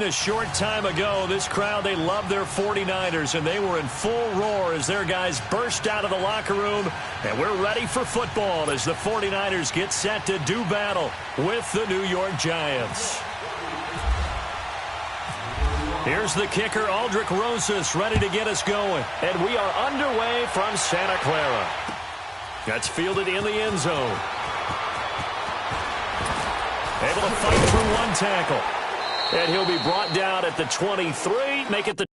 a short time ago, this crowd, they love their 49ers, and they were in full roar as their guys burst out of the locker room. And we're ready for football as the 49ers get set to do battle with the New York Giants. Here's the kicker, Aldrich Rosas, ready to get us going. And we are underway from Santa Clara. That's fielded in the end zone. Able to fight through one tackle. And he'll be brought down at the 23. Make it the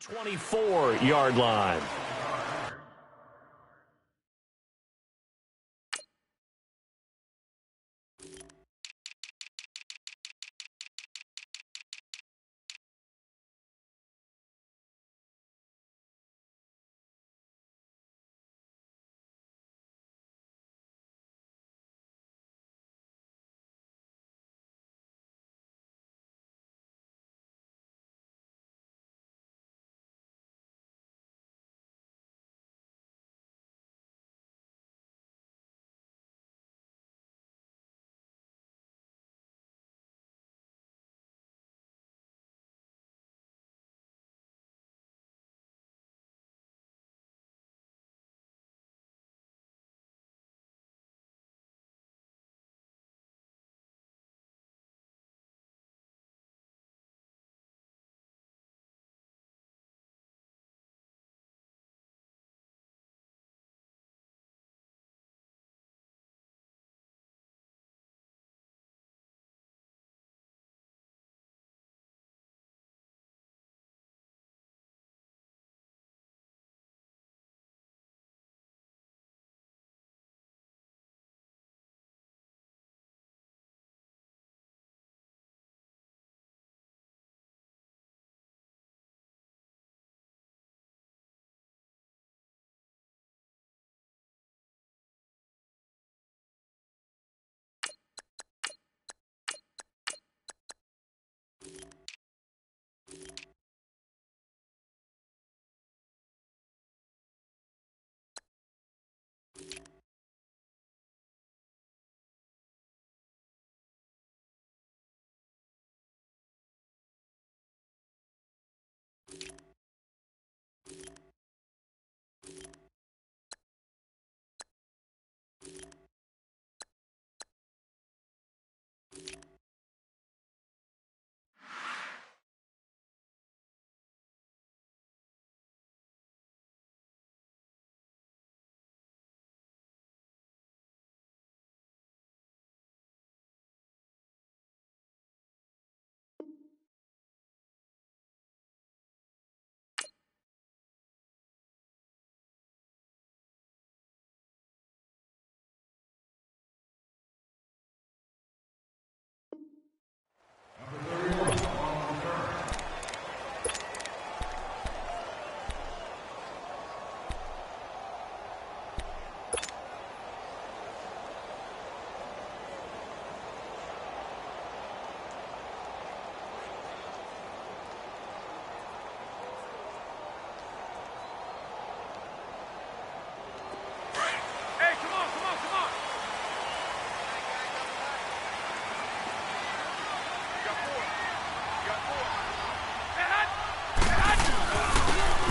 .24-yard line.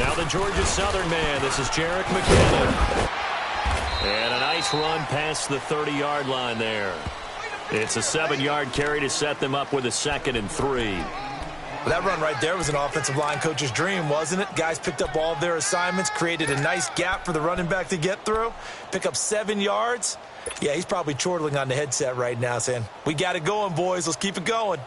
Now the Georgia Southern man. This is Jarek McKinnon. And a nice run past the 30-yard line there. It's a 7-yard carry to set them up with a 2nd and 3. Well, that run right there was an offensive line coach's dream, wasn't it? Guys picked up all of their assignments, created a nice gap for the running back to get through, pick up 7 yards. Yeah, he's probably chortling on the headset right now saying, we got it going, boys. Let's keep it going.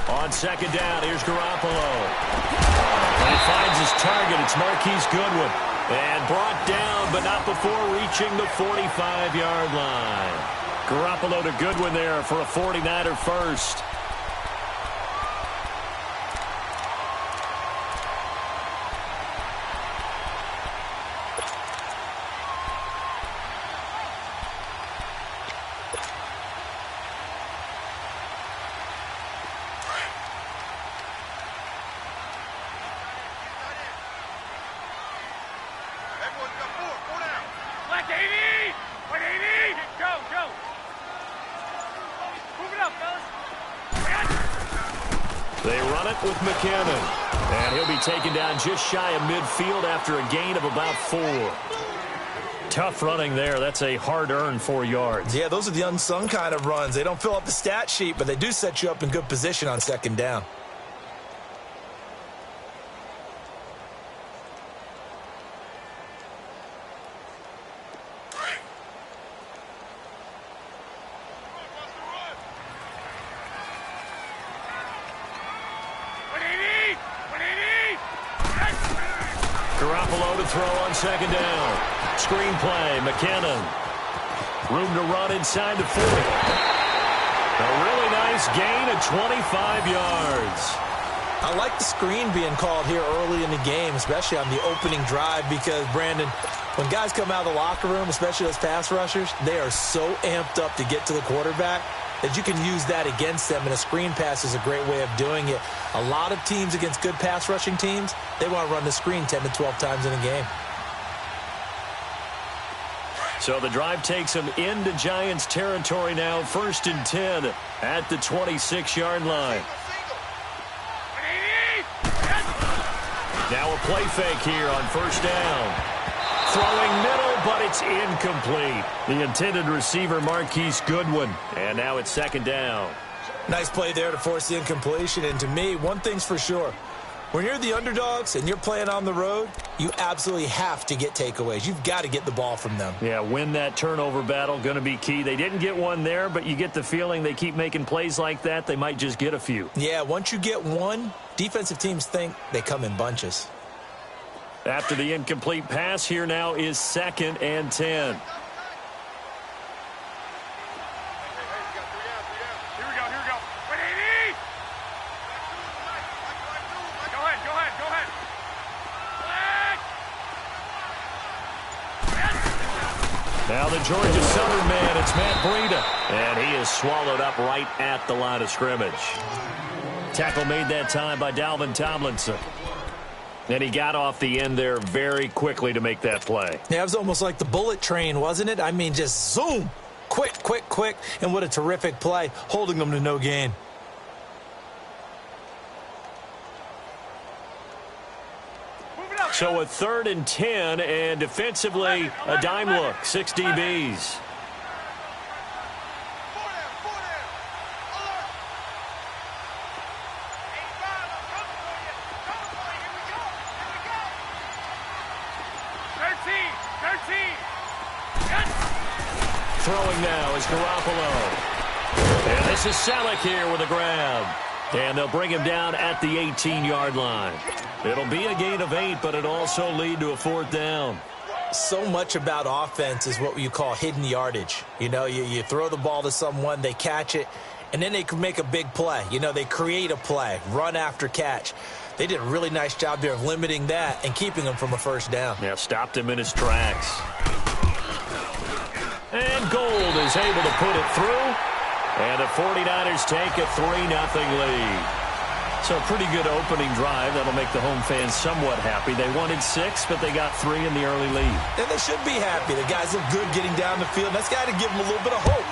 On 2nd down, here's Garoppolo. When he finds his target, it's Marquise Goodwin. And brought down, but not before reaching the 45-yard line. Garoppolo to Goodwin there for a 49er first. They run it with McKinnon. And he'll be taken down just shy of midfield after a gain of about 4. Tough running there. That's a hard-earned 4 yards. Yeah, those are the unsung kind of runs. They don't fill up the stat sheet, but they do set you up in good position on 2nd down. Garoppolo to throw on 2nd down. Screen play, McKinnon. Room to run inside the 40. A really nice gain of 25 yards. I like the screen being called here early in the game, especially on the opening drive, because, Brandon, when guys come out of the locker room, especially those pass rushers, they are so amped up to get to the quarterback that you can use that against them, and a screen pass is a great way of doing it. A lot of teams against good pass rushing teams, they want to run the screen 10 to 12 times in a game. So the drive takes them into Giants territory now, 1st and 10 at the 26-yard line. Now a play fake here on 1st down. Throwing middle, but it's incomplete. The intended receiver, Marquise Goodwin. And now it's 2nd down. Nice play there to force the incompletion. And to me, one thing's for sure. When you're the underdogs and you're playing on the road, you absolutely have to get takeaways. You've got to get the ball from them. Yeah, win that turnover battle, going to be key. They didn't get one there, but you get the feeling they keep making plays like that, they might just get a few. Yeah, once you get one, defensive teams think they come in bunches. After the incomplete pass, here now is 2nd and 10. Now the Georgia Southern man, it's Matt Breida. And he is swallowed up right at the line of scrimmage. Tackle made that time by Dalvin Tomlinson. And he got off the end there very quickly to make that play. Yeah, it was almost like the bullet train, wasn't it? I mean, just zoom. Quick, quick, quick. And what a terrific play, holding them to no gain. So a 3rd and 10, and defensively a dime look, 6 DBs. Throwing now is Garoppolo. And this is Selleck here with a grab. And they'll bring him down at the 18-yard line. It'll be a gain of 8, but it'll also lead to a 4th down. So much about offense is what you call hidden yardage. You know, you throw the ball to someone, they catch it, and then they can make a big play. You know, they create a play, run after catch. They did a really nice job there of limiting that and keeping him from a 1st down. Yeah, stopped him in his tracks. And Gold is able to put it through. And the 49ers take a 3-0 lead. So a pretty good opening drive. That'll make the home fans somewhat happy. They wanted 6, but they got 3 in the early lead. And they should be happy. The guys look good getting down the field. That's got to give them a little bit of hope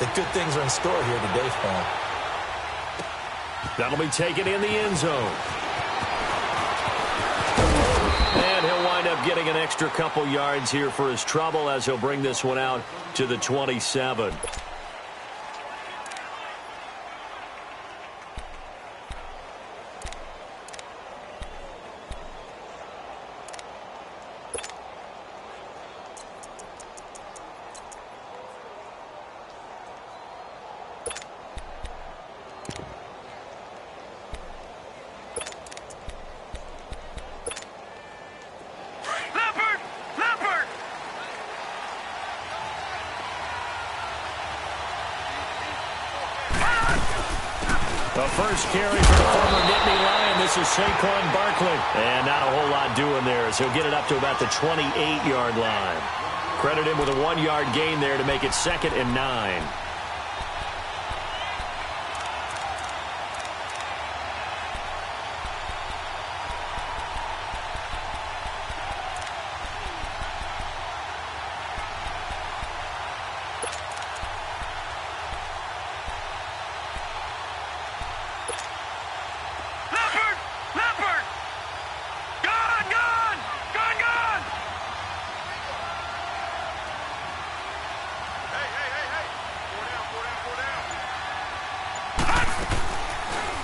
that good things are in store here today for them. That'll be taken in the end zone. And he'll wind up getting an extra couple yards here for his trouble as he'll bring this one out to the 27. The first carry for the former Nittany Lion. This is Saquon Barkley. And not a whole lot doing there as he'll get it up to about the 28-yard line. Credit him with a 1-yard gain there to make it 2nd and 9.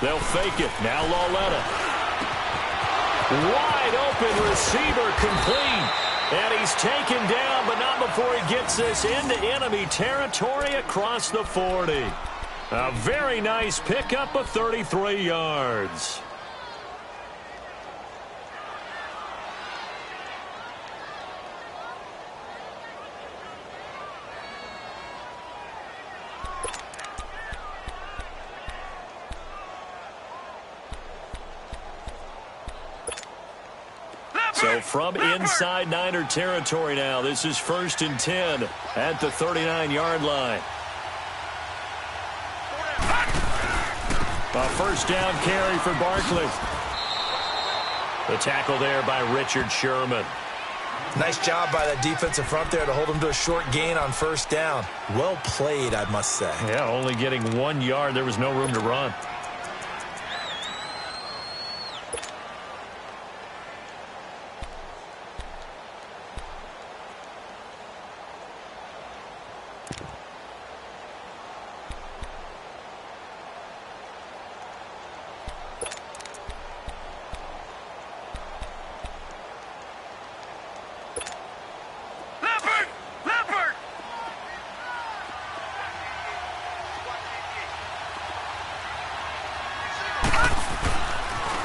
They'll fake it. Now Lauletta. Wide open receiver complete. And he's taken down, but not before he gets this into enemy territory across the 40. A very nice pickup of 33 yards. So from inside Niner territory now, this is 1st and 10 at the 39-yard line. A first down carry for Barkley. The tackle there by Richard Sherman. Nice job by the defensive front there to hold him to a short gain on first down. Well played, I must say. Yeah, only getting 1 yard. There was no room to run.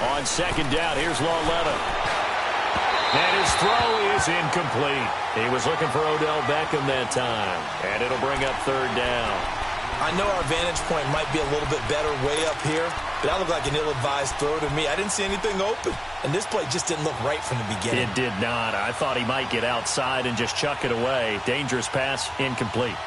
On second down, here's Lauletta. And his throw is incomplete. He was looking for Odell Beckham that time. And it'll bring up 3rd down. I know our vantage point might be a little bit better way up here, but that looked like an ill-advised throw to me. I didn't see anything open. And this play just didn't look right from the beginning. It did not. I thought he might get outside and just chuck it away. Dangerous pass, incomplete.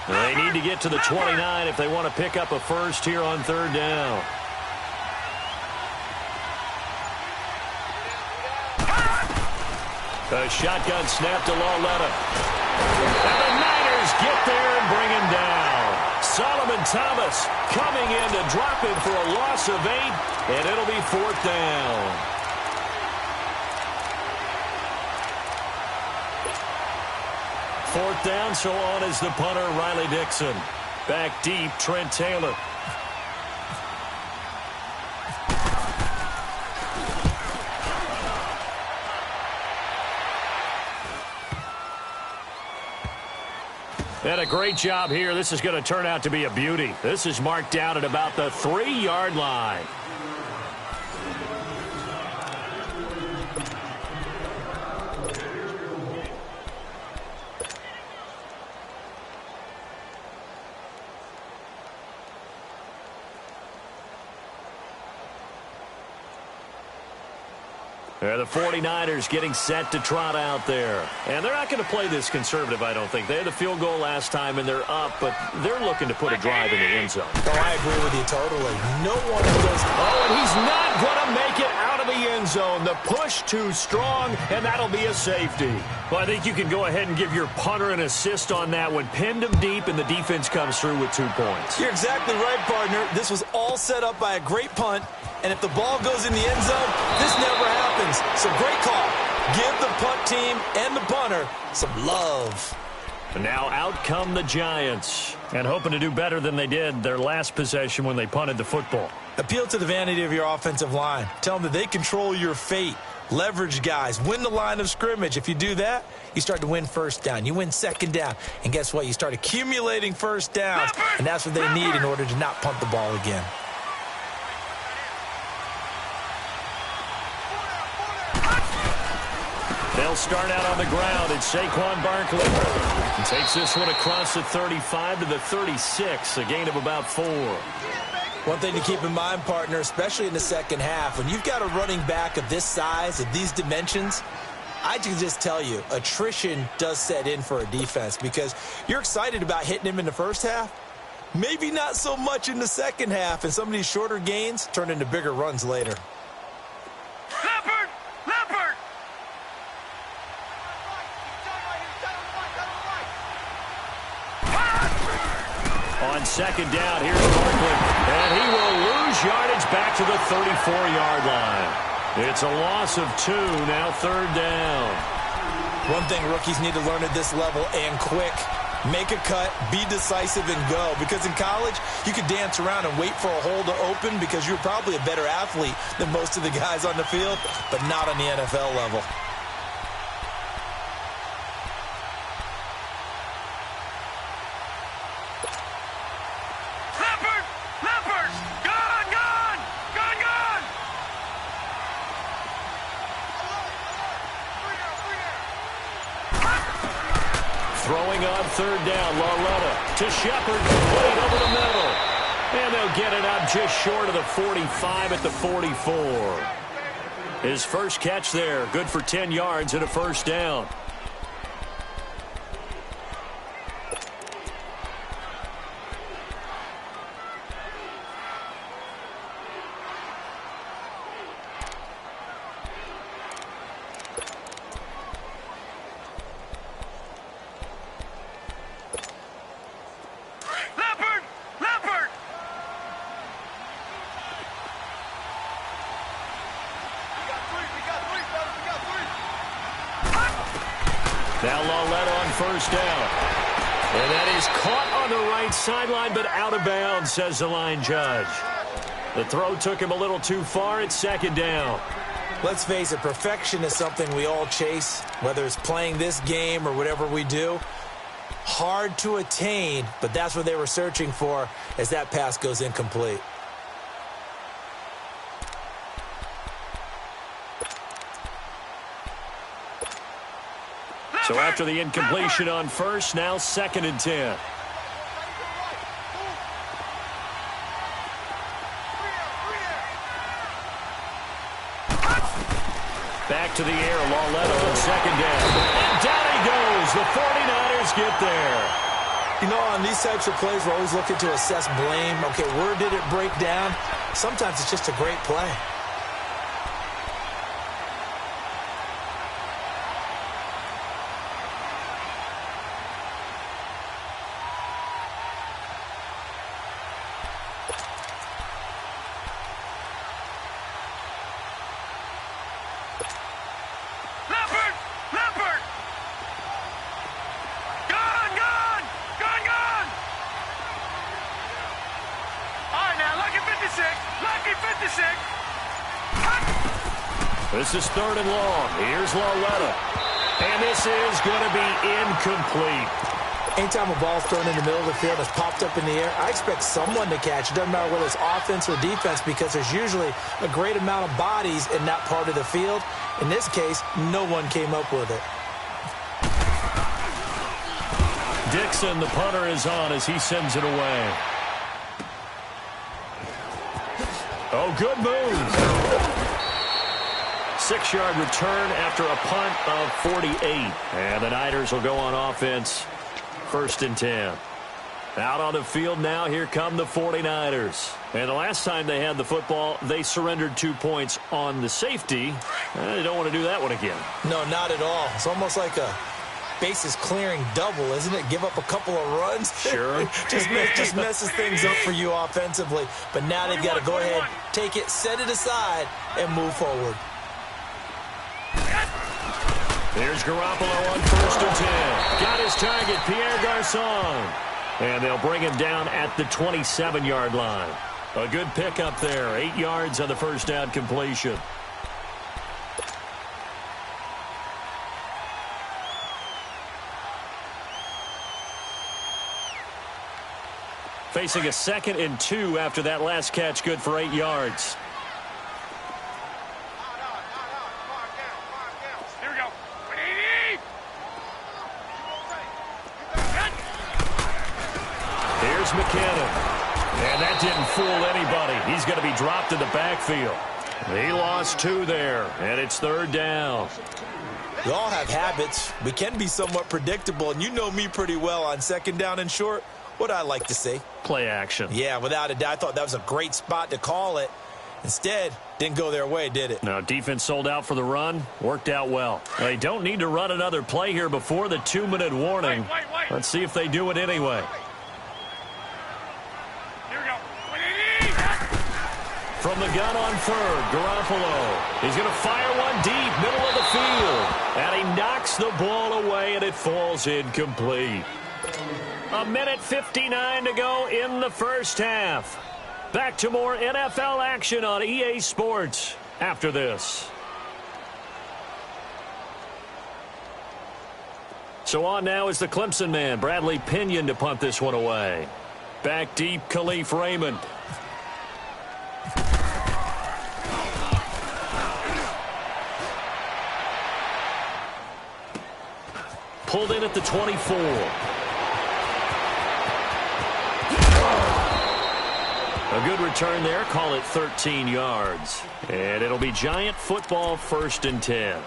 They need to get to the 29 if they want to pick up a first here on 3rd down. A shotgun snap to Lauletta. And the Niners get there and bring him down. Solomon Thomas coming in to drop him for a loss of 8, and it'll be 4th down. Fourth down, so on is the punter, Riley Dixon. Back deep, Trent Taylor. And a great job here. This is going to turn out to be a beauty. This is marked down at about the 3-yard line. The 49ers getting set to trot out there. And they're not going to play this conservative, I don't think. They had the field goal last time, and they're up, but they're looking to put a drive in the end zone. Oh, I agree with you totally. No one does. Oh, and he's not going to make it out of the end zone. The push too strong, and that'll be a safety. Well, I think you can go ahead and give your punter an assist on that one. Pinned him deep, and the defense comes through with 2 points. You're exactly right, partner. This was all set up by a great punt. And if the ball goes in the end zone, this never happens. So great call. Give the punt team and the punter some love. And now out come the Giants. And hoping to do better than they did their last possession when they punted the football. Appeal to the vanity of your offensive line. Tell them that they control your fate. Leverage guys. Win the line of scrimmage. If you do that, you start to win first down. You win second down. And guess what? You start accumulating first downs. And that's what they need in order to not punt the ball again. They'll start out on the ground. It's Saquon Barkley. He takes this one across the 35 to the 36, a gain of about 4. One thing to keep in mind, partner, especially in the second half, when you've got a running back of this size, of these dimensions, I can just tell you, attrition does set in for a defense because you're excited about hitting him in the first half. Maybe not so much in the second half, and some of these shorter gains turn into bigger runs later. On second down, here's Barkley. And he will lose yardage back to the 34-yard line. It's a loss of 2, now third down. One thing rookies need to learn at this level and quick. Make a cut, be decisive, and go. Because in college, you could dance around and wait for a hole to open because you're probably a better athlete than most of the guys on the field, but not on the NFL level. Throwing on third down, Lauletta to Shepard, played over the middle. And they'll get it up just short of the 45 at the 44. His first catch there, good for 10 yards and a first down. Now Lauletta on first down. And that is caught on the right sideline, but out of bounds, says the line judge. The throw took him a little too far. It's second down. Let's face it, perfection is something we all chase, whether it's playing this game or whatever we do. Hard to attain, but that's what they were searching for as that pass goes incomplete. So after the incompletion on first, now second and 10. Back to the air, Lauletta on second down. And down he goes. The 49ers get there. You know, on these types of plays, we're always looking to assess blame. Okay, where did it break down? Sometimes it's just a great play. This is third and long. Here's Lauletta. And this is going to be incomplete. Anytime a ball's thrown in the middle of the field that's popped up in the air, I expect someone to catch. It doesn't matter whether it's offense or defense because there's usually a great amount of bodies in that part of the field. In this case, no one came up with it. Dixon, the punter, is on as he sends it away. Oh, good move. 6-yard return after a punt of 48. And the Niners will go on offense, 1st and 10. Out on the field now, here come the 49ers. And the last time they had the football, they surrendered 2 points on the safety. They don't want to do that one again. No, not at all. It's almost like a bases clearing double, isn't it? Give up a couple of runs. Sure. just messes things up for you offensively. But now they've got to go ahead, take it, set it aside, and move forward. Here's Garoppolo on 1st and 10. Got his target, Pierre Garçon. And they'll bring him down at the 27-yard line. A good pickup there. 8 yards on the first down completion. Facing a 2nd and 2 after that last catch, good for 8 yards. Here we go. Here's McKinnon. And that didn't fool anybody. He's going to be dropped in the backfield. He lost 2 there, and it's 3rd down. We all have habits. We can be somewhat predictable, and you know me pretty well on 2nd down and short. What I like to say. Play action. Yeah, without a doubt. I thought that was a great spot to call it. Instead, didn't go their way, did it? No, defense sold out for the run. Worked out well. They don't need to run another play here before the 2-minute warning. Wait. Let's see if they do it anyway. Here we go. From the gun on 3rd, Garoppolo. He's going to fire one deep, middle of the field. And he knocks the ball away, and it falls incomplete. 1:59 to go in the first half. Back to more NFL action on EA Sports after this. So on now is the Clemson man, Bradley Pinion, to punt this one away. Back deep, Khalif Raymond. Pulled in at the 24. A good return there. Call it 13 yards. And it'll be Giant football, 1st and 10.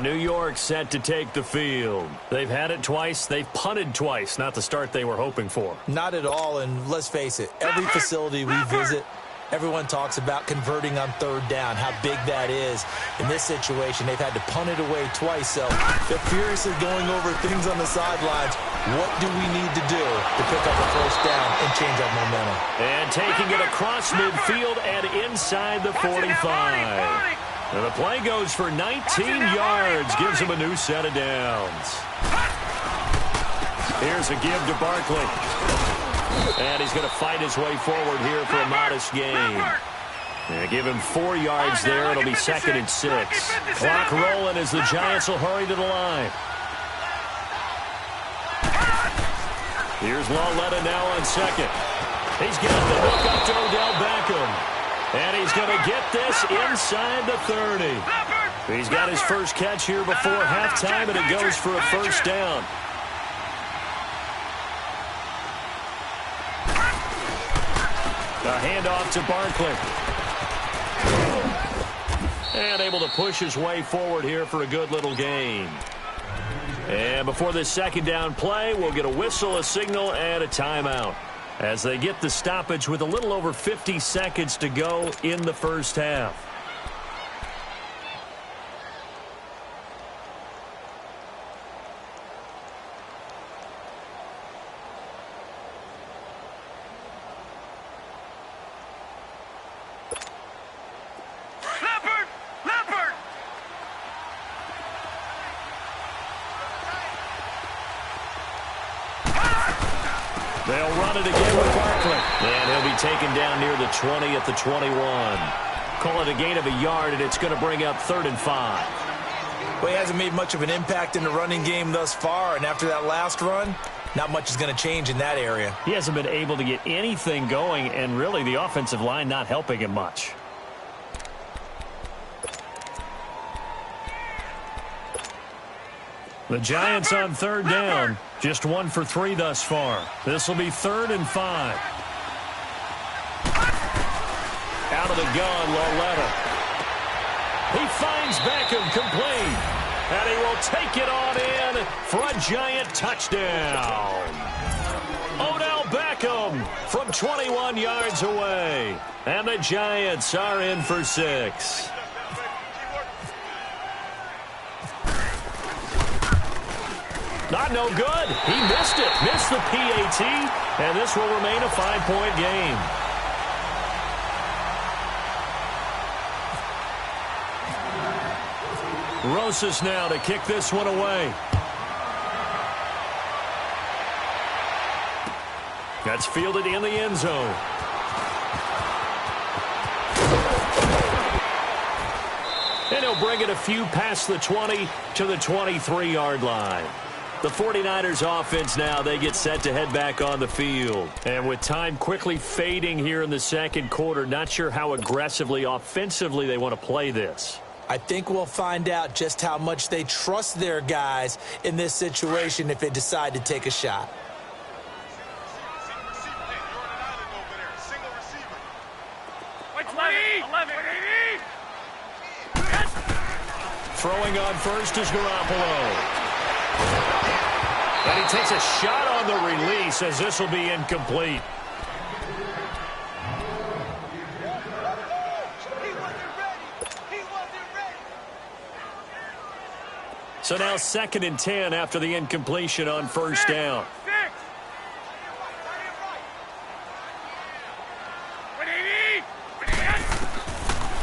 New York set to take the field. They've had it twice. They've punted twice. Not the start they were hoping for. Not at all, and let's face it, every facility we visit, everyone talks about converting on 3rd down, how big that is. In this situation, they've had to punt it away twice, so they're furiously going over things on the sidelines. What do we need to do to pick up a 1st down and change our momentum? And taking it across midfield and inside the 45. And the play goes for 19 yards, gives him a new set of downs. Here's a give to Barkley. And he's going to fight his way forward here for a modest gain. And give him 4 yards there. It'll be 2nd and 6. Clock rolling as the Giants will hurry to the line. Here's Lauletta now on 2nd. He's got the hook up to Odell Beckham. And he's going to get this inside the 30. He's got his first catch here before halftime, and it goes for a 1st down. A handoff to Barkley. And able to push his way forward here for a good little gain. And before this 2nd down play, we'll get a whistle, a signal, and a timeout as they get the stoppage with a little over 50 seconds to go in the first half. They'll run it again with Barkley. And he'll be taken down near the 20 at the 21. Call it a gain of a yard, and it's going to bring up 3rd and 5. Well, he hasn't made much of an impact in the running game thus far, and after that last run, not much is going to change in that area. He hasn't been able to get anything going, and really the offensive line not helping him much. The Giants on 3rd down. Just 1 for 3 thus far. This will be 3rd and 5. Out of the gun, Lauletta. He finds Beckham, complete. And he will take it on in for a Giant touchdown. Odell Beckham from 21 yards away. And the Giants are in for 6. Not no good. He missed it. Missed the PAT. And this will remain a 5-point game. Rosas now to kick this one away. That's fielded in the end zone. And he'll bring it a few past the 20 to the 23-yard line. The 49ers offense now, they get set to head back on the field. And with time quickly fading here in the second quarter, not sure how aggressively, offensively they want to play this. I think we'll find out just how much they trust their guys in this situation if they decide to take a shot. Throwing on first is Garoppolo. And he takes a shot on the release as this will be incomplete. So now 2nd and 10 after the incompletion on first down.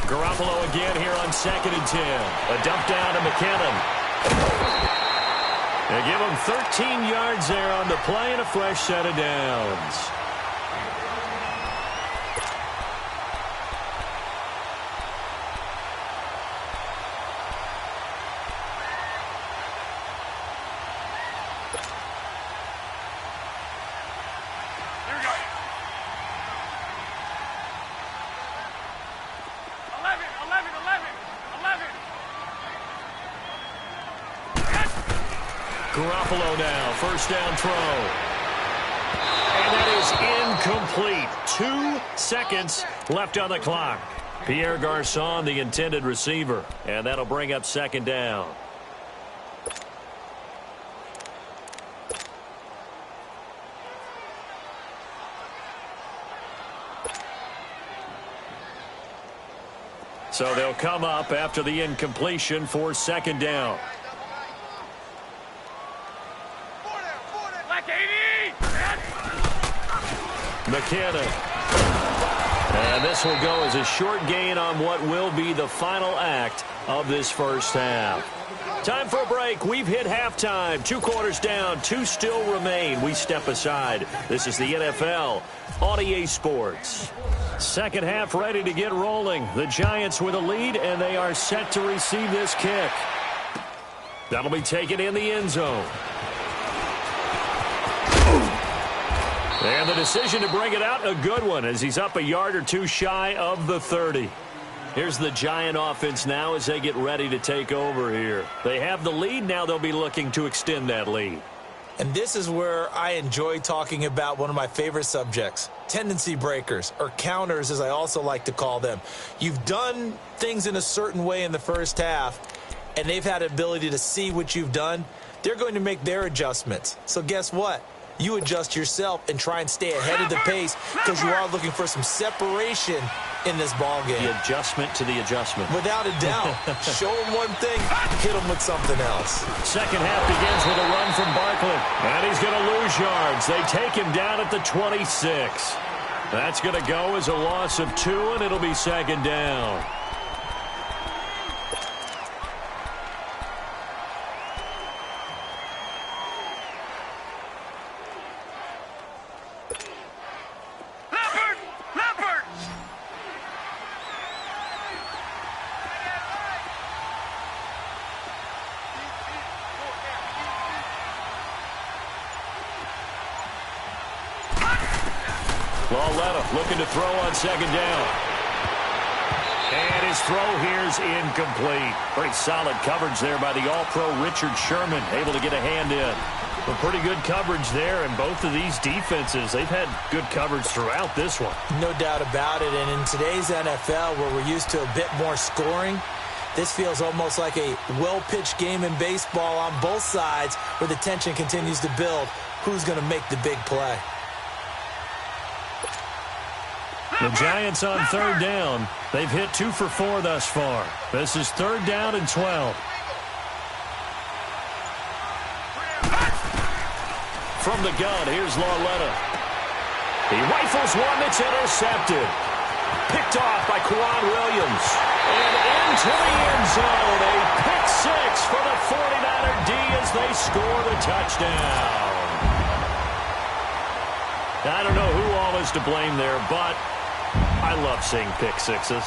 Garoppolo again here on 2nd and 10. A dump down to McKinnon. They give him 13 yards there on the play and a fresh set of downs. Garoppolo now, first down throw. And that is incomplete. 2 seconds left on the clock. Pierre Garçon, the intended receiver. And that'll bring up 2nd down. So they'll come up after the incompletion for 2nd down. McKinnon. And this will go as a short gain on what will be the final act of this first half. Time for a break. We've hit halftime. 2 quarters down. 2 still remain. We step aside. This is the NFL on EA Sports. Second half ready to get rolling. The Giants with a lead, and they are set to receive this kick. That'll be taken in the end zone. And the decision to bring it out, a good one, as he's up a yard or 2 shy of the 30. Here's the Giant offense now as they get ready to take over here. They have the lead. Now they'll be looking to extend that lead. And this is where I enjoy talking about one of my favorite subjects, tendency breakers, or counters as I also like to call them. You've done things in a certain way in the first half, and they've had the ability to see what you've done. They're going to make their adjustments. So guess what? You adjust yourself and try and stay ahead of the pace because you are looking for some separation in this ball game. The adjustment to the adjustment. Without a doubt. Show them one thing, hit them with something else. Second half begins with a run from Barkley. And he's going to lose yards. They take him down at the 26. That's going to go as a loss of 2, and it'll be 2nd down. Looking to throw on 2nd down. And his throw here is incomplete. Pretty solid coverage there by the All-Pro Richard Sherman, able to get a hand in. But pretty good coverage there, and both of these defenses, they've had good coverage throughout this one. No doubt about it, and in today's NFL, where we're used to a bit more scoring, This feels almost like a well-pitched game in baseball on both sides where the tension continues to build. Who's going to make the big play? The Giants on third down. They've hit 2 for 4 thus far. This is third down and 12. From the gun, here's Lauletta. He rifles one that's intercepted. Picked off by Quan Williams. And into the end zone. A pick six for the 49er D as they score the touchdown. I don't know who all is to blame there, but I love seeing pick sixes.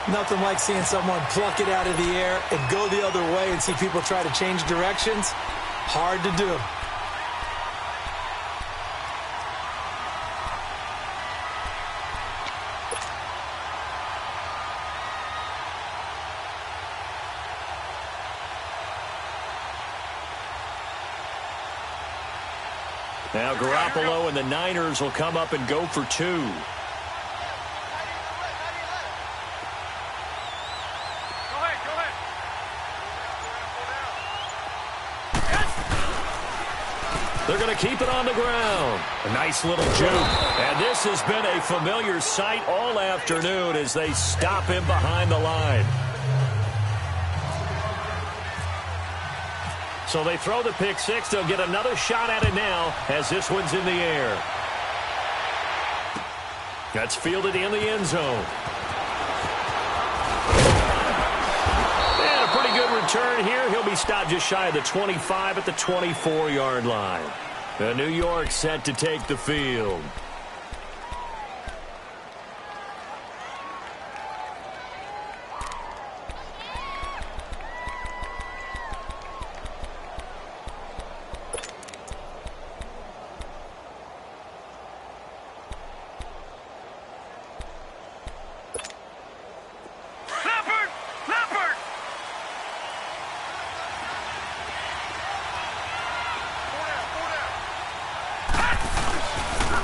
Nothing like seeing someone pluck it out of the air and go the other way and see people try to change directions. Hard to do. Now Garoppolo and the Niners will come up and go for 2. They're going to keep it on the ground. A nice little juke. And this has been a familiar sight all afternoon as they stop him behind the line. So they throw the pick six. They'll get another shot at it now as this one's in the air. That's fielded in the end zone. And a pretty good return here. He'll be stopped just shy of the 25 at the 24-yard line. The New York set to take the field.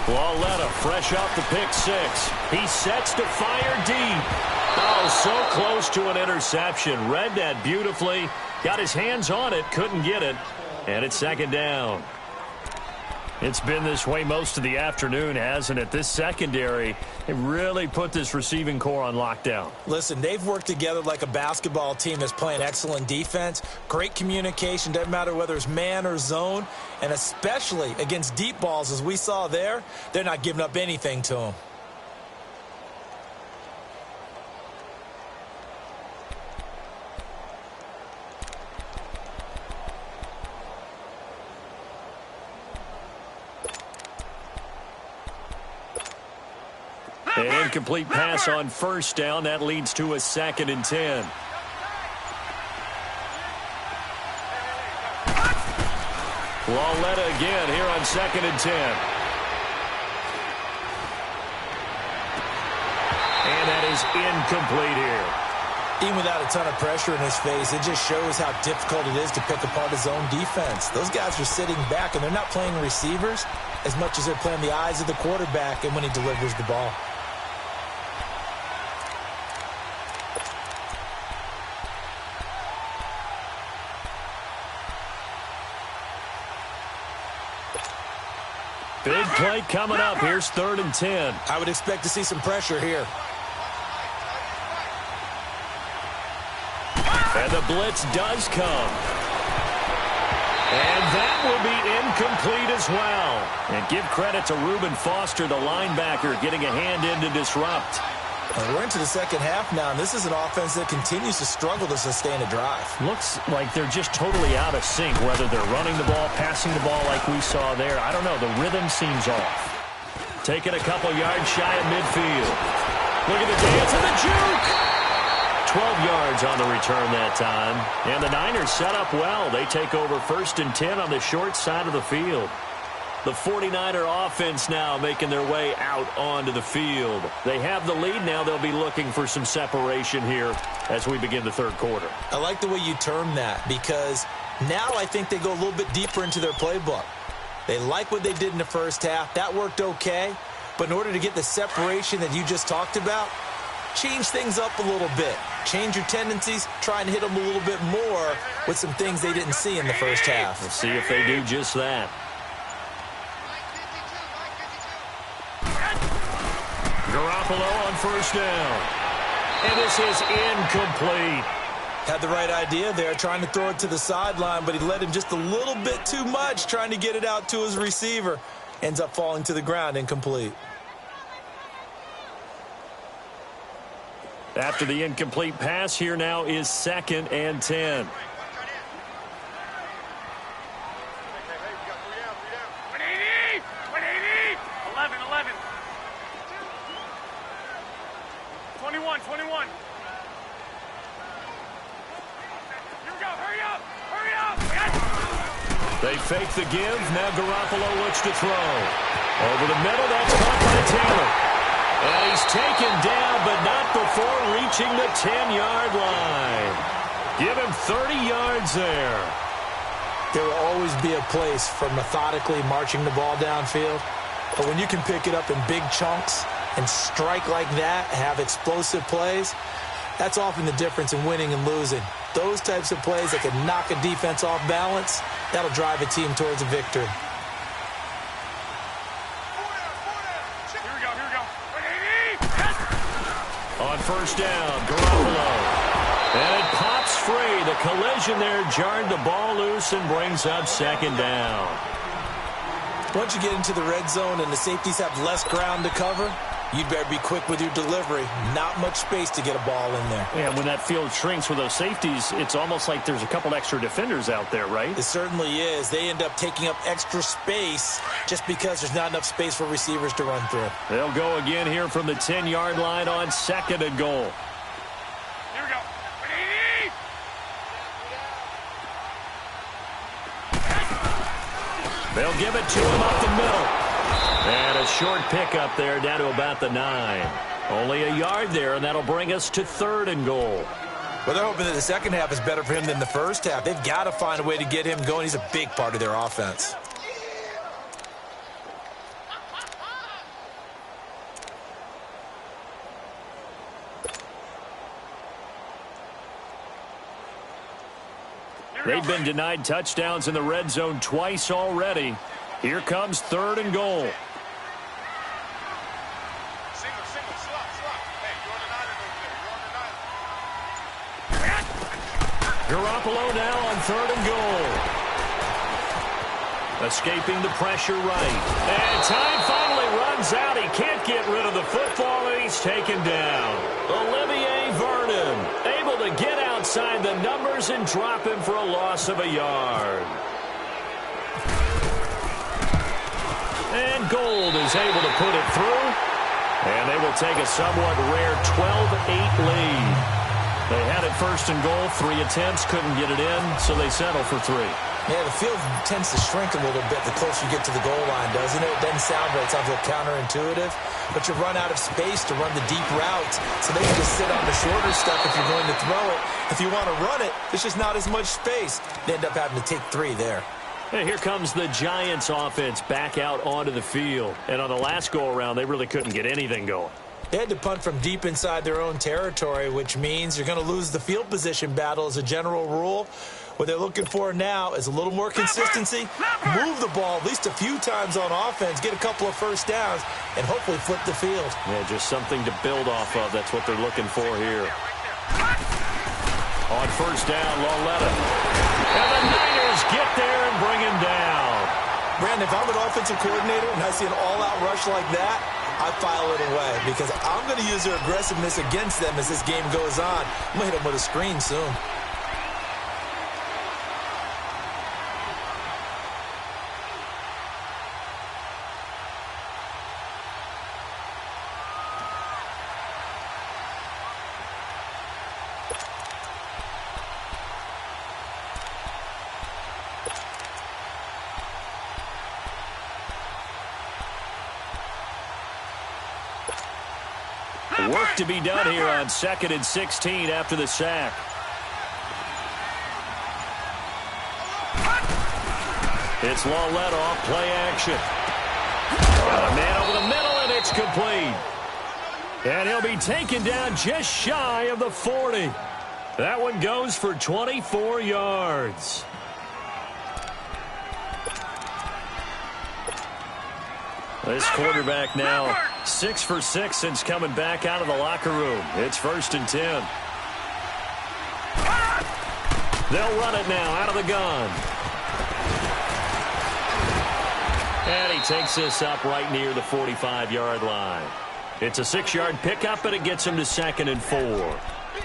Lauletta fresh off the pick six. He sets to fire deep. Oh, so close to an interception. Read that beautifully. Got his hands on it. Couldn't get it. And it's second down. It's been this way most of the afternoon, hasn't it? This secondary, it really put this receiving core on lockdown. Listen, they've worked together like a basketball team that's playing excellent defense. Great communication, doesn't matter whether it's man or zone. And especially against deep balls, as we saw there, they're not giving up anything to them. An incomplete pass on first down. That leads to a 2nd and 10. Lauletta again here on 2nd and 10. And that is incomplete here. Even without a ton of pressure in his face, it just shows how difficult it is to pick apart his own defense. Those guys are sitting back, and they're not playing receivers as much as they're playing the eyes of the quarterback and when he delivers the ball. Big play coming up. Here's 3rd and 10. I would expect to see some pressure here. And the blitz does come. And that will be incomplete as well. And give credit to Reuben Foster, the linebacker, getting a hand in to disrupt. We're into the second half now, and this is an offense that continues to struggle to sustain a drive. Looks like they're just totally out of sync, whether they're running the ball, passing the ball like we saw there. I don't know. The rhythm seems off. Taking a couple yards shy of midfield. Look at the dance and the juke. 12 yards on the return that time. And the Niners set up well. They take over 1st and 10 on the short side of the field. The 49er offense now making their way out onto the field. They have the lead now. They'll be looking for some separation here as we begin the 3rd quarter. I like the way you term that, because now I think they go a little bit deeper into their playbook. They like what they did in the first half. That worked okay. But in order to get the separation that you just talked about, change things up a little bit. Change your tendencies, try and hit them a little bit more with some things they didn't see in the first half. Let's see if they do just that. Garoppolo on first down. And this is incomplete. Had the right idea there, trying to throw it to the sideline, but he led him just a little bit too much, trying to get it out to his receiver. Ends up falling to the ground, incomplete. After the incomplete pass, here now is 2nd and 10. 180, 11. 21. Here we go, hurry up! They fake the give. Now Garoppolo looks to throw. Over the middle, that's caught by Taylor. And he's taken down, but not before reaching the 10-yard line. Give him 30 yards there. There will always be a place for methodically marching the ball downfield. But when you can pick it up in big chunks and strike like that, have explosive plays, that's often the difference in winning and losing. Those types of plays that can knock a defense off balance, that'll drive a team towards a victory. Here we go. 180! On first down, Garoppolo. And it pops free. The collision there jarred the ball loose and brings up 2nd down. Once you get into the red zone and the safeties have less ground to cover, you'd better be quick with your delivery. Not much space to get a ball in there. Yeah, when that field shrinks with those safeties, it's almost like there's a couple extra defenders out there, right? It certainly is. They end up taking up extra space just because there's not enough space for receivers to run through. They'll go again here from the 10-yard line on 2nd and goal. Here we go. 180! They'll give it to him up the middle. And a short pickup there down to about the 9. Only a yard there, and that'll bring us to 3rd and goal. Well, they're hoping that the second half is better for him than the first half. They've got to find a way to get him going. He's a big part of their offense. They've been denied touchdowns in the red zone twice already. Here comes 3rd and goal. Single, slot. Hey, you're on the 9 over there. Garoppolo now on 3rd and goal. Escaping the pressure right. And time finally runs out. He can't get rid of the football, and he's taken down. Olivier Vernon able to get outside the numbers and drop him for a loss of a yard. And Gold is able to put it through. And they will take a somewhat rare 12-8 lead. They had it 1st and goal, 3 attempts, couldn't get it in, so they settle for 3. Yeah, the field tends to shrink a little bit the closer you get to the goal line, doesn't it? It doesn't sound right. It sounds a little counterintuitive. But you run out of space to run the deep routes, so they can just sit on the shorter stuff if you're going to throw it. If you want to run it, there's just not as much space. They end up having to take 3 there. And here comes the Giants offense back out onto the field. And on the last go-around, they really couldn't get anything going. They had to punt from deep inside their own territory, which means you're going to lose the field position battle as a general rule. What they're looking for now is a little more consistency, move the ball at least a few times on offense, get a couple of first downs, and hopefully flip the field. Yeah, just something to build off of. That's what they're looking for here. On first down, Lauletta. And the Niners get there and bring him down. Brandon, if I'm an offensive coordinator and I see an all-out rush like that, I file it away because I'm going to use their aggressiveness against them as this game goes on. I'm going to hit them with a screen soon. Work to be done here on 2nd and 16 after the sack. It's Lauletta off play action. Got a man over the middle, and it's complete. And he'll be taken down just shy of the 40. That one goes for 24 yards. This quarterback now 6 for 6 since coming back out of the locker room. It's 1st and 10. They'll run it now out of the gun. And he takes this up right near the 45-yard line. It's a 6-yard pickup, and it gets him to 2nd and 4.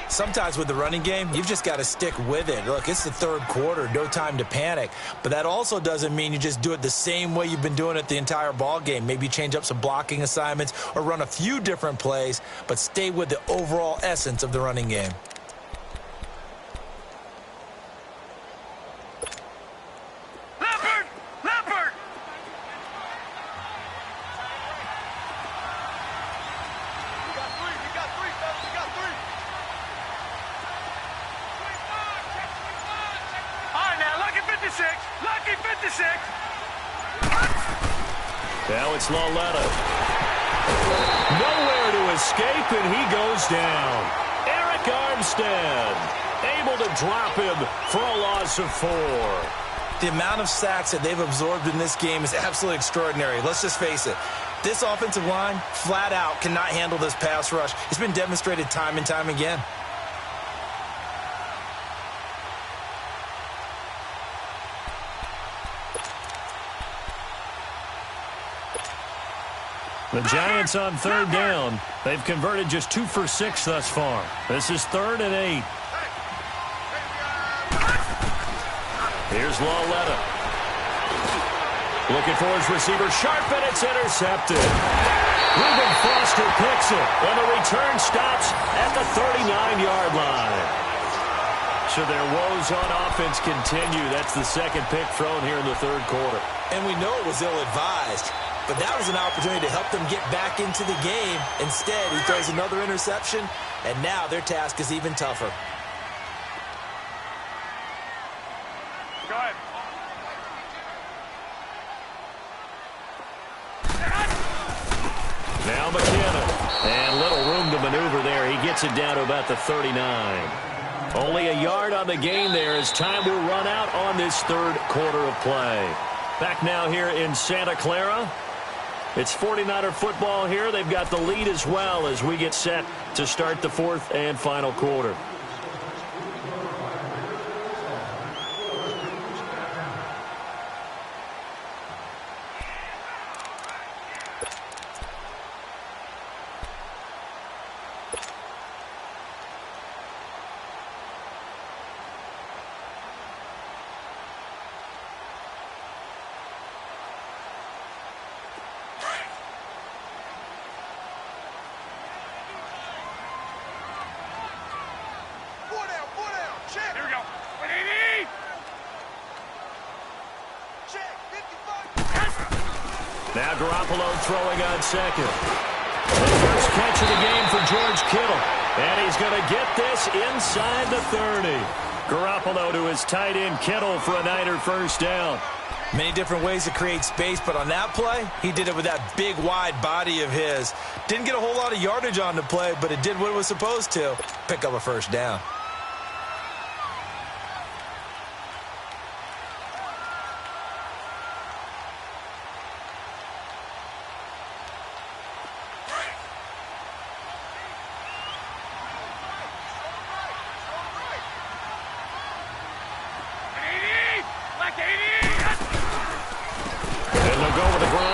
Sometimes with the running game, you've just got to stick with it. Look, it's the 3rd quarter, no time to panic. But that also doesn't mean you just do it the same way you've been doing it the entire ball game. Maybe change up some blocking assignments or run a few different plays, but stay with the overall essence of the running game. Now it's Loletta. Nowhere to escape, and he goes down. Eric Armstead able to drop him for a loss of 4. The amount of sacks that they've absorbed in this game is absolutely extraordinary. Let's just face it. This offensive line, flat out, cannot handle this pass rush. It's been demonstrated time and time again. The Giants on 3rd down. They've converted just 2 for 6 thus far. This is 3rd and 8. Here's Loletta. Looking for his receiver, sharp, and it's intercepted. Reuben Foster picks it, and the return stops at the 39-yard line. So their woes on offense continue. That's the 2nd pick thrown here in the 3rd quarter. And we know it was ill-advised. But that was an opportunity to help them get back into the game. Instead, he throws another interception, and now their task is even tougher. Go ahead. Now McKenna. And little room to maneuver there. He gets it down to about the 39. Only a yard on the gain there as time will run out on this 3rd quarter of play. Back now here in Santa Clara. It's 49er football here. They've got the lead as well as we get set to start the 4th and final quarter. Now Garoppolo throwing on 2nd. The first catch of the game for George Kittle. And he's going to get this inside the 30. Garoppolo to his tight end Kittle for a Niner first down. Many different ways to create space, but on that play, he did it with that big, wide body of his. Didn't get a whole lot of yardage on the play, but it did what it was supposed to. Pick up a first down.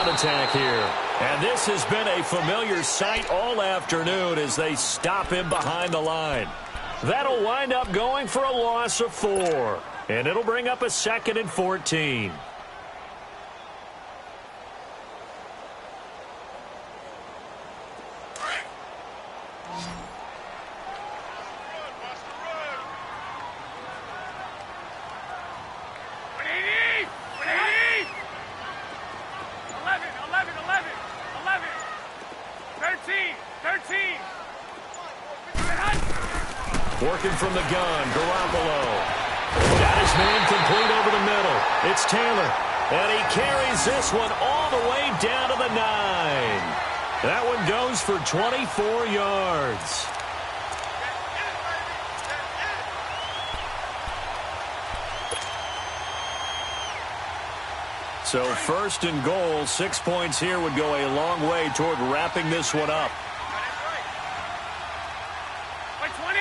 Attack here. And this has been a familiar sight all afternoon as they stop him behind the line. That'll wind up going for a loss of 4. And it'll bring up a 2nd and 14. Working from the gun, Garoppolo. Got his man complete over the middle. It's Taylor. And he carries this one all the way down to the 9. That one goes for 24 yards. So first and goal, 6 points here would go a long way toward wrapping this one up. 20!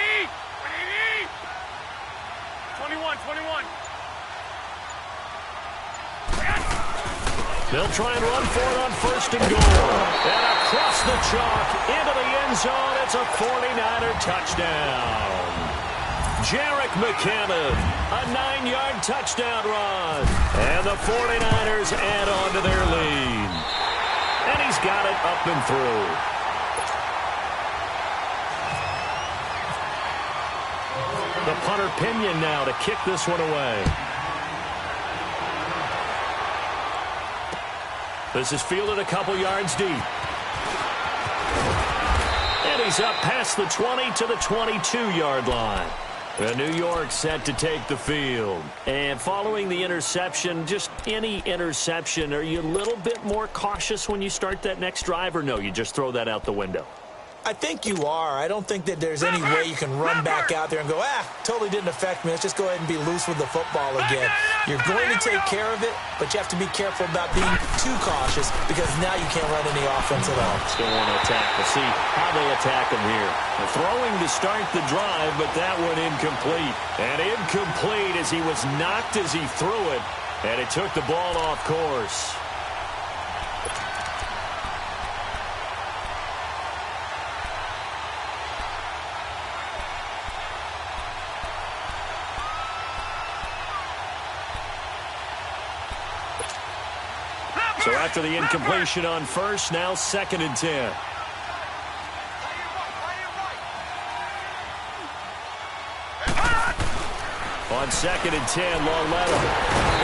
21. They'll try and run for it on first and goal. And across the chalk into the end zone. It's a 49er touchdown. Jarek McCammon, a 9-yard touchdown run. And the 49ers add on to their lead. And he's got it up and through. The punter Pinion now to kick this one away. This is fielded a couple yards deep. And he's up past the 20 to the 22-yard line. The New York set to take the field. And following the interception, just any interception, are you a little bit more cautious when you start that next drive, or no, you just throw that out the window? I think you are. I don't think that there's any way you can run back out there and go, totally didn't affect me. Let's just go ahead and be loose with the football again. You're going to take care of it, but you have to be careful about being too cautious because now you can't run any offense at all. Still want to attack. We'll see how they attack him here. They're throwing to start the drive, but that one incomplete. And incomplete as he was knocked as he threw it, and it took the ball off course. So after the incompletion on first, now 2nd and 10. On 2nd and 10, Lauletta.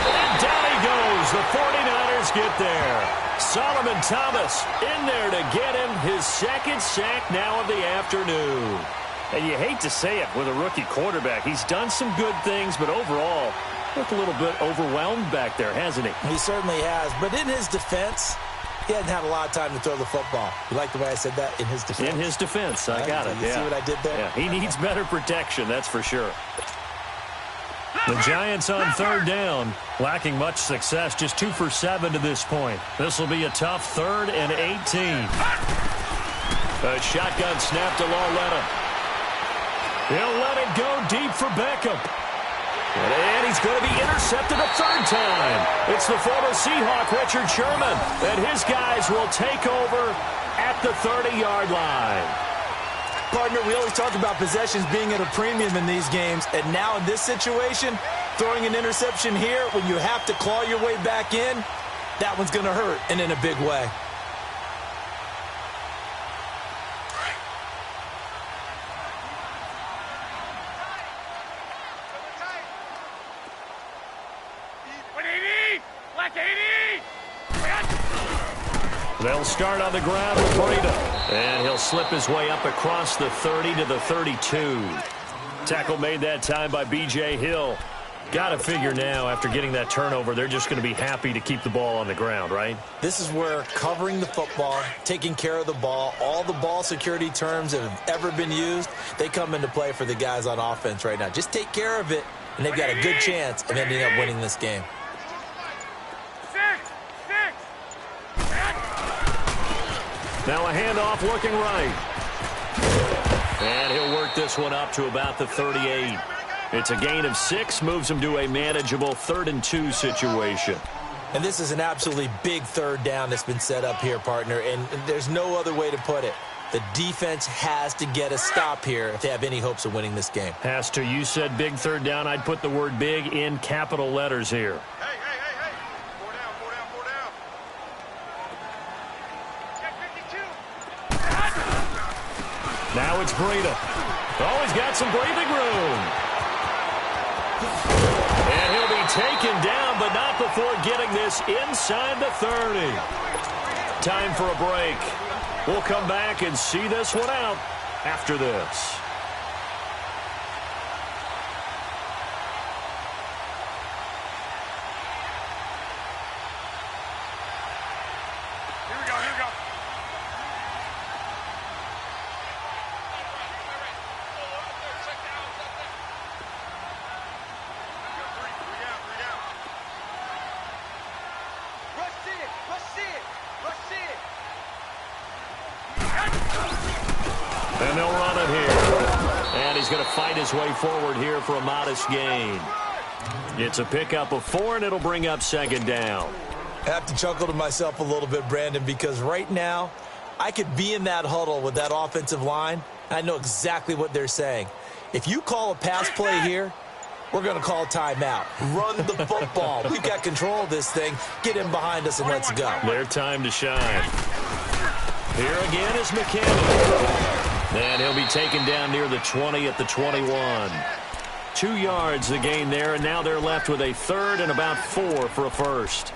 And down he goes. The 49ers get there. Solomon Thomas in there to get him his 2nd sack now of the afternoon. And you hate to say it with a rookie quarterback. He's done some good things, but overall, looked a little bit overwhelmed back there, hasn't he? He certainly has. But in his defense, he hadn't had a lot of time to throw the football. You like the way I said that? In his defense? In his defense. I got it. You see what I did there? Yeah, he needs better protection, that's for sure. The Giants on 3rd down, lacking much success, just 2 for 7 to this point. This will be a tough 3rd and 18. A shotgun snap to Lauletta. He'll let it go deep for Beckham. And he's going to be intercepted a 3rd time. It's the former Seahawk, Richard Sherman, and his guys will take over at the 30-yard line. Partner, we always talk about possessions being at a premium in these games, and now in this situation, throwing an interception here when you have to claw your way back in, that one's going to hurt, and in a big way. They'll start on the ground with Breida. And he'll slip his way up across the 30 to the 32. Tackle made that time by B.J. Hill. Got to figure now, after getting that turnover, they're just going to be happy to keep the ball on the ground, right? This is where covering the football, taking care of the ball, all the ball security terms that have ever been used, they come into play for the guys on offense right now. Just take care of it, and they've got a good chance of ending up winning this game. Now a handoff looking right. And he'll work this one up to about the 38. It's a gain of 6, moves him to a manageable 3rd and 2 situation. And this is an absolutely big 3rd down that's been set up here, partner, and there's no other way to put it. The defense has to get a stop here if they have any hopes of winning this game. Has to. You said big 3rd down. I'd put the word big in capital letters here. Hey. 4 down. Now it's Breida. Oh, he's got some breathing room. And he'll be taken down, but not before getting this inside the 30. Time for a break. We'll come back and see this one out after this. Here we go. And they'll run it here. And he's going to fight his way forward here for a modest gain. It's a pickup of 4, and it'll bring up second down. I have to chuckle to myself a little bit, Brandon, because right now I could be in that huddle with that offensive line. I know exactly what they're saying. If you call a pass play here, we're going to call timeout. Run the football. We've got control of this thing. Get in behind us and let's go. Their time to shine. Here again is McKinnon. And he'll be taken down near the 20 at the 21. 2 yards the gain there, and now they're left with a third and about 4 for a first.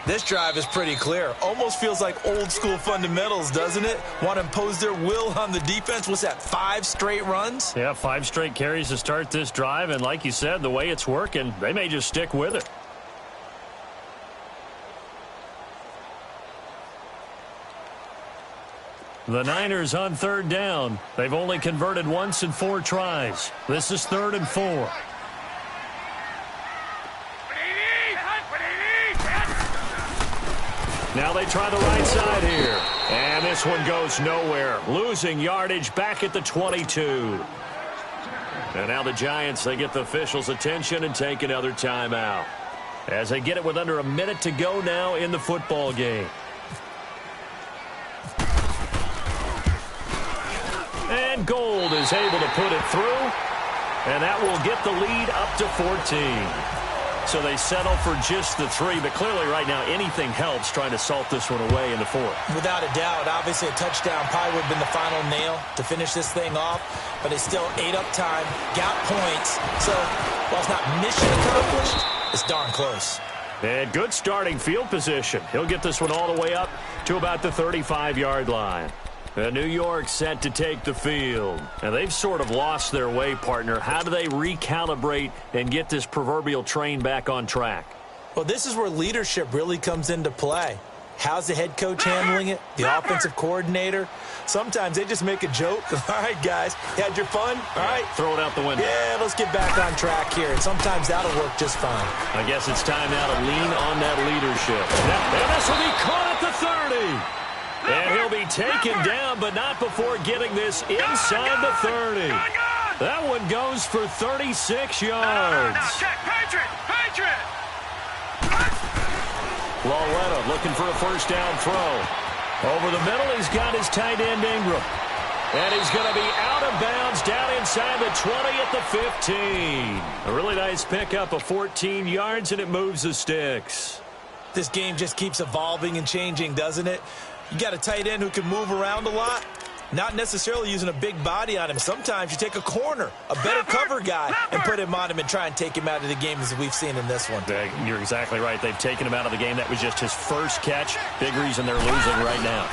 This drive is pretty clear. Almost feels like old school fundamentals, doesn't it? Want to impose their will on the defense. What's that, 5 straight runs? Yeah, 5 straight carries to start this drive, and like you said, the way it's working, they may just stick with it. The Niners on third down. They've only converted once in 4 tries. This is 3rd and 4. Now they try the right side here. And this one goes nowhere. Losing yardage back at the 22. And now the Giants, they get the officials' attention and take another timeout. As they get it with under a minute to go now in the football game. And Gold is able to put it through. And that will get the lead up to 14. So they settle for just the 3. But clearly right now anything helps trying to salt this one away in the 4th. Without a doubt. Obviously a touchdown probably would have been the final nail to finish this thing off. But it's still ate up time. Got points. So while it's not mission accomplished, it's darn close. And good starting field position. He'll get this one all the way up to about the 35-yard line. New York set to take the field. And they've sort of lost their way, partner. How do they recalibrate and get this proverbial train back on track? Well, this is where leadership really comes into play. How's the head coach handling it? The offensive coordinator? Sometimes they just make a joke. All right, guys, you had your fun? All right. Throw it out the window. Yeah, let's get back on track here. And sometimes that'll work just fine. I guess it's time now to lean on that leadership. And this will be caught at the 30. And he'll be taken down, but not before getting this inside the 30. That one goes for 36 yards. Patriot! Lawletta looking for a first down throw. Over the middle, he's got his tight end Ingram. And he's going to be out of bounds down inside the 20 at the 15. A really nice pickup of 14 yards, and it moves the sticks. This game just keeps evolving and changing, doesn't it? You got a tight end who can move around a lot, not necessarily using a big body on him. Sometimes you take a corner, a better cover guy, and put him on him and try and take him out of the game as we've seen in this one. You're exactly right. They've taken him out of the game. That was just his first catch. Big reason they're losing right now.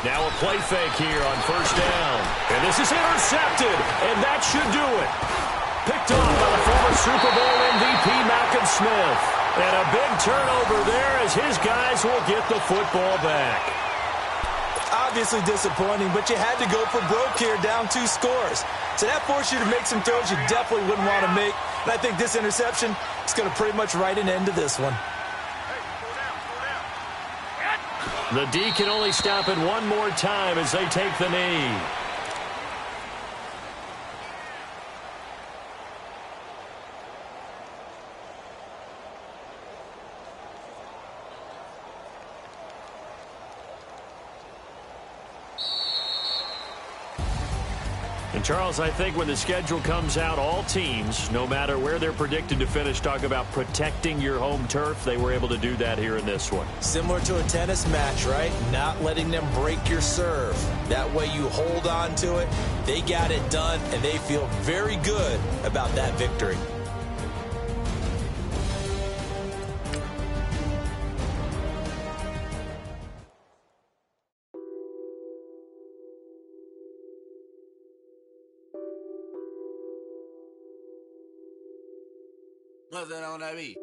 Now a play fake here on first down. And this is intercepted, and that should do it. Picked off by the former Super Bowl MVP Malcolm Smith. And a big turnover there as his guys will get the football back. Obviously disappointing, but you had to go for broke here, down 2 scores. So that forced you to make some throws you definitely wouldn't want to make. And I think this interception is going to pretty much write an end to this one. The D can only stop it one more time as they take the knee. And Charles, I think when the schedule comes out, all teams, no matter where they're predicted to finish, talk about protecting your home turf. They were able to do that here in this one. Similar to a tennis match, right? Not letting them break your serve. That way you hold on to it. They got it done, and they feel very good about that victory. Nothing on that beat.